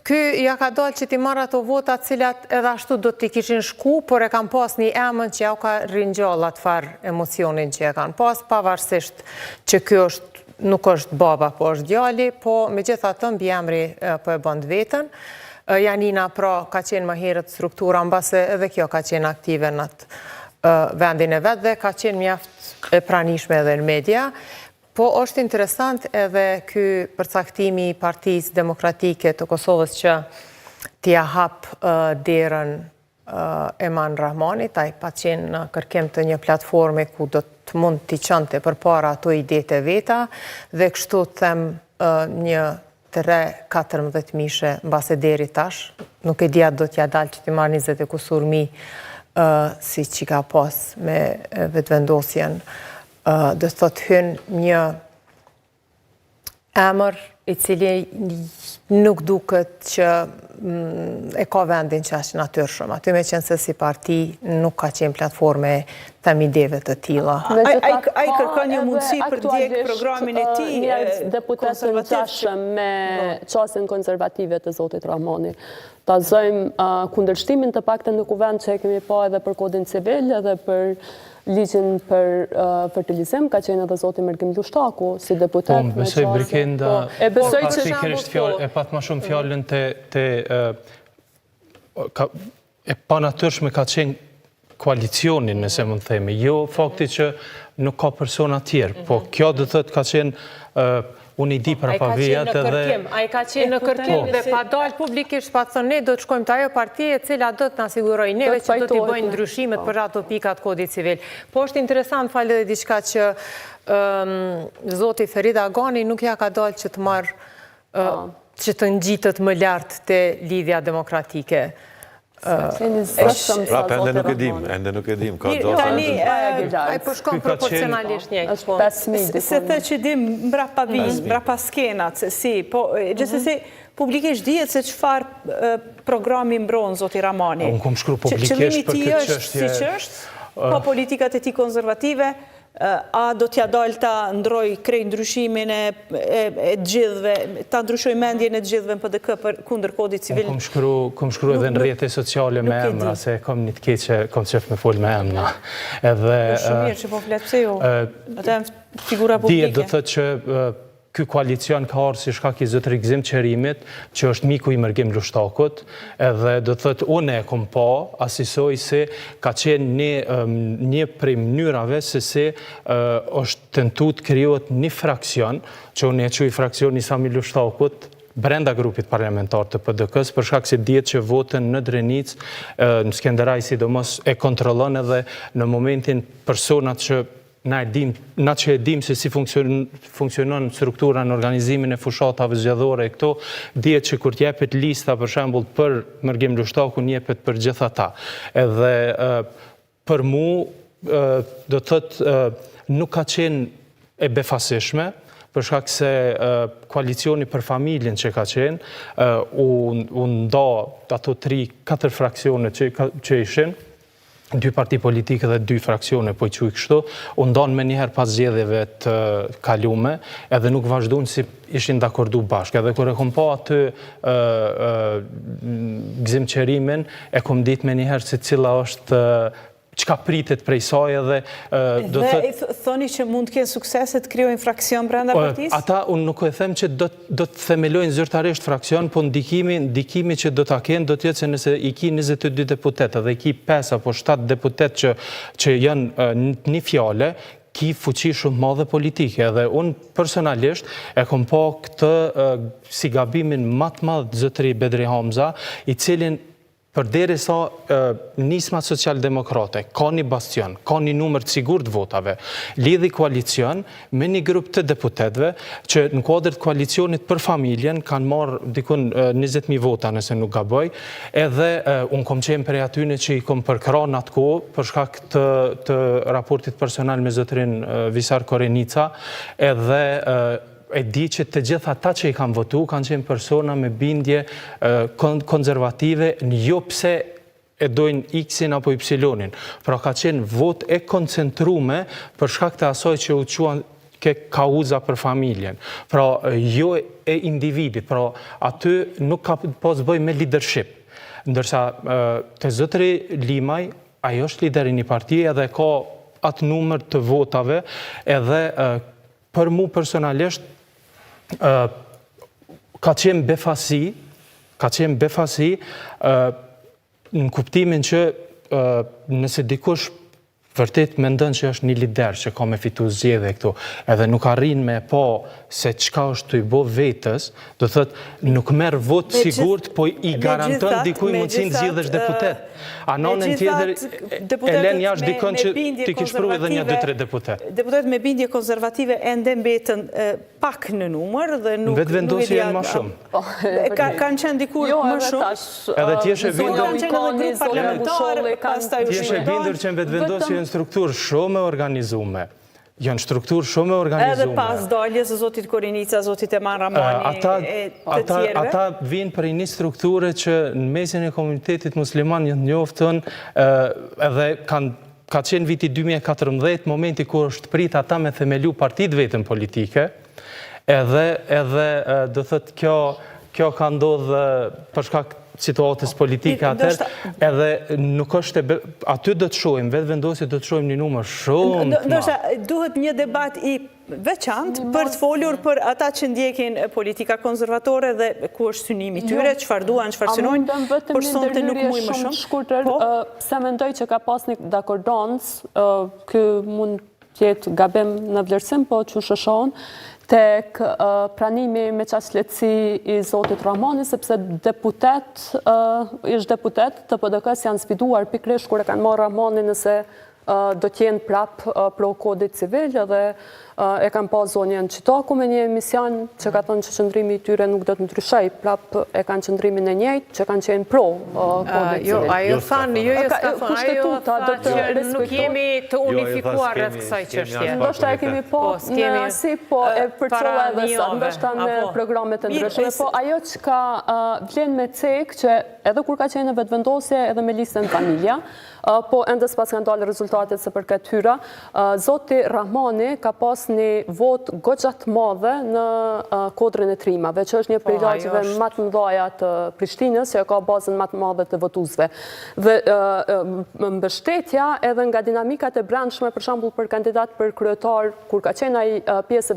Ky ja ka dalë që ti marrë ato vota cilat edhe ashtu do t'i kishin shku, por e kam pas një emën që ja u ka rinjallë atë farë emocionin që e kanë pas, pavarësisht që kjo nuk është baba, po është djali, po me gjitha të mbi emri po e bënd vetën. Janina pra ka qenë më herët struktura, mbase edhe kjo ka qenë aktive në atë vendin e vetë dhe ka qenë mjaft e pranishme edhe në media. Po është interesant edhe ky përcaktimi i Partisë Demokratike të Kosovës që t'ja hap derën Eman Rahmanit, ai pa qenë në kërkim të një platforme ku do të mund t'i qënte përpara ato idete veta dhe kështu them një 3-14 mishe mbase deri tash, nuk e dia do t'ja dalë që t'i marrë 20 e kusur mi si që ka pas me vetëvendosjen. Do të thotë hynë një emër i cili nuk duket që e ka vendin që është natyrshëm. Aty me qenë se si parti nuk ka qenë platforme të ideve të tilla. Ai kërkon një mundësi për djeg programin e tij deputetën qashëm me qasjen konservative të zotit Rahmani. Ta zojmë kundërshtimin të paktën në kuvend që e kemi pa edhe për kodin civil edhe për ligjin për fertilizim, ka qenë edhe zoti Mergim Lushtaku, si deputet. Po, besoj Brikenda, e pat ma shumë fjallën e pa natyrshme ka qenë koalicionin, nëse mund themi. Jo fakti që nuk ka persona tjerë, po kjo dhe thët ka qenë unë i di për apavijat edhe... A i ka qenë në kërkim dhe pa dalë publikisht pa thënë ne do të shkojmë të ajo partije cila do të nasiguroj neve që do t'i bëjnë ndryshimet për ato pikat kodit civil. Po është interesant falë dhe diçka që zoti Ferida Agani nuk ja ka dalë që të marë që të ngjitët më lartë të lidhja demokratike. Prapë, ende nuk e dim. Ai po shkon proporcionalisht njëjtë. Se të që dim mbrapa vijë, mbrapa skenat, se si, po gjithsesi publikisht dihet se çfarë programi mbron zoti Ramani. Unë kom shkruar publikisht për këtë çështje. Siç është, po politikat e tij konservative, a do t'ja dalë ta ndroj krej ndryshimin e gjithve, ta ndryshoj mendjen e gjithve në PDK për kundër kodit civil? Kom shkru edhe në rrjete sociale me emra, se kom një të keqe, kom qef me fol me emra. Shumë mirë që po fletë pse jo, atë e figura publike. Do të thëtë që ky koalicion ka arë si shkak i zotërikëzim qërimit, që është miku i Mergim Lushtakut, edhe do të thëtë unë e kom pa, asisoj se ka qenë një prej mënyrave se se është tentu të krijohet një fraksion, që unë e quaj fraksioni Sami Lushtakut, brenda grupit parlamentar të PDK-s, për shkak se dihet që votën në Drenic, në Skenderaj sidomos e kontrollon edhe në momentin personat që na që e dim se si funksionon struktura në organizimin e fushatave zgjedhore e këto, dihet që kur t'jepet lista për shembull për Mergim Lushtakun jepet për gjithë ata. Edhe për mu, do të thotë, nuk ka qenë e befasishme, për shkak se koalicioni për familjen që ka qenë, u nda ato 3-4 fraksione që ishin, 2 parti politike dhe 2 fraksione, po i quj kështu, u ndonë me njëherë pas zgjedhjeve të kalume, edhe nuk vazhdojnë si ishin d'akordu bashkë. Edhe kër e kom pa aty gëzimqerimin, e kom dit me njëherë se cila është çka pritet prej saj edhe... Dhe thoni që mund të kenë suksese të krijojnë fraksion brenda partisë? Ata, unë nuk e them që do të themelojnë zyrtarisht fraksion, po ndikimi që do të kenë, do tjetë se nëse i ki 22 deputet dhe i ki 5 apo 7 deputet që janë një fjale, ki fuqi shumë madhe politike. Dhe unë personalisht e kom pa këtë si gabimin matë madhë zotëri Bedri Hamza, i cilin përderi sa nismat social-demokrate, ka një bastion, ka një numër të sigur të votave, lidhi koalicion me një grup të deputetve që në kuadrët koalicionit për familjen kanë marrë dikun 20.000 vota nëse nuk gaboj, edhe unë kom qenë prej atyne që i kom përkra në atë kohë për shkak të raportit personal me zotërin Visar Korenica, edhe e di që të gjitha ata që i kanë votu kanë qenë persona me bindje konservative, jo pse e dojnë X-in apo Y-in, pra ka qenë vot e koncentrume për shkak të asoj që u quan ke kauza për familjen. Pra, jo e individit, pra, aty nuk ka pas bëj me leadership. Ndërsa, të zotëri Limaj, ajo është lideri një partije edhe ka atë numër të votave, edhe për mu personalisht ka qenë befasi në kuptimin që nëse dikush vërtet mendon që është një lider që ka me fitu zgjedhje këtu, edhe nuk arrin me pa se çka është të i bo vetës, do thëtë nuk merr vot sigurt, po i garanton dikuj mundësin zgjedhësh deputet. A nonën tjetër e len jashtë dikon që ti kish pru edhe një 2-3 deputet. Deputet me bindje konservative ende mbetën pak në numër dhe nuk... Vetë vendosje janë ma shumë. Kanë qenë dikur më shumë. Edhe t'jeshe bindur... Kanë qenë edhe grup parlamentar, pastaj t'jeshe bindur që në vetë vendosje janë strukturë shumë e organizume. Janë strukturë shumë e organizume. Edhe pas daljes e zotit Korinica, zotit Eman Ramani e të tjerve. Ata vinë për një strukturë që në mesin e komunitetit musliman një njoftën edhe ka qenë viti 2014, momenti ku është prit ata me themelu partit vetën politike, edhe do thëtë kjo ka ndodhë përshka situatës politike atër, edhe nuk është aty do të shojmë, vetë vendosje do të shojmë një numër shumë të Ndoshta duhet një debat i veçantë për të folur për ata që ndjekin politika konservatore dhe ku është synimi tyre, çfarë duan, çfarë synojnë, por sonte nuk muj më shumë. Se mendoj që ka pas një dakordancë, kë mund tjetë gabim në vlerësim, po që shëshon, tek pranimi me qaq lehtësi i zotit Ramani, sepse ishtë deputet të PDK-s janë sfiduar pikrish kur e kanë marrë Ramani nëse do t'jenë prap pro kodit civil edhe e kanë pa zonjën Qitaku me një emision që ka thënë që qëndrimi i tyre nuk do të ndryshoj, prap e kanë qëndrimin e njëjtë që kanë qenë pro kodit civil. Ajo thanë, nuk jemi të unifikuar rreth kësaj çështje. Ndoshta e kemi po në asi, po e përcolla edhe sot, ndoshta në programet e ndryshme, po ajo që ka vlen me cek që edhe kur ka qenë në vetëvendosje edhe me listën familja, po ende s'pas kanë dalë rezultatet se përket hyra, zoti Rahmani ka pas një vot goxhat madhe në kodrin e trimave, që është një prej lagjeve më të mëdha të Prishtinës, që ka bazën më të madhe të votuesve. Dhe mbështetja edhe nga dinamikat e brendshme, për shembull për kandidat për kryetar, kur ka qenë ai pjesë